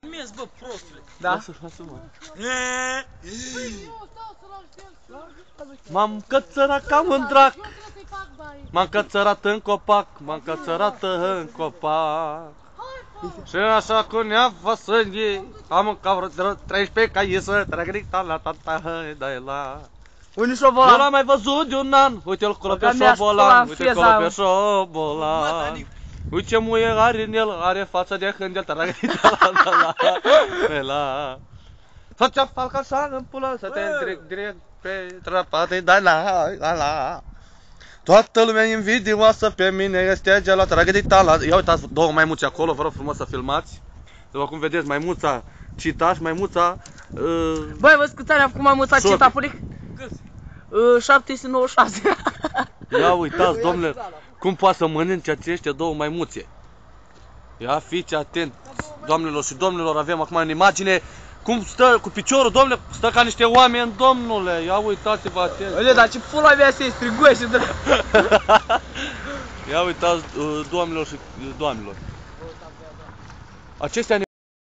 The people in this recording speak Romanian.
Mens, bă, prostule. Da? Lasă-mă. M-am cățărat cam în drac. M-am cățărat în copac. M-am cățărat în copac. Și așa cu neava sânge am mâncat vreo 13 ca iesă. Tragric-ta la tata, dai la. Unii șobolan? Eu l-am mai văzut de un an. Uite-l acolo pe șobolan. Uite-l acolo pe șobolan. Uite ce muie are în el, are fața de hândel. Tragric-ta la. Făcea falca așa în pula, să te direct pe trăpate, da la. Toată lumea invidioasă pe mine este gelat, tragedita la. Ia uitați două maimuțe acolo, vă rog frumos să filmați. După cum vedeți, maimuța Cita și maimuța Băi, vă scuțarea cu maimuța Cita, punic? 796. Ia uitați, domnule, cum poate să mănânce aceștia două maimuțe. Ia fiți atent, doamnelor și domnilor, avem acum în imagine cum stă cu piciorul, domnule, stă ca niște oameni, domnule. Ia uitați-vă atent. Uite, dar ce pula mea se strigoi și de... Ia uitați, doamnelor și doamnelor. Acestea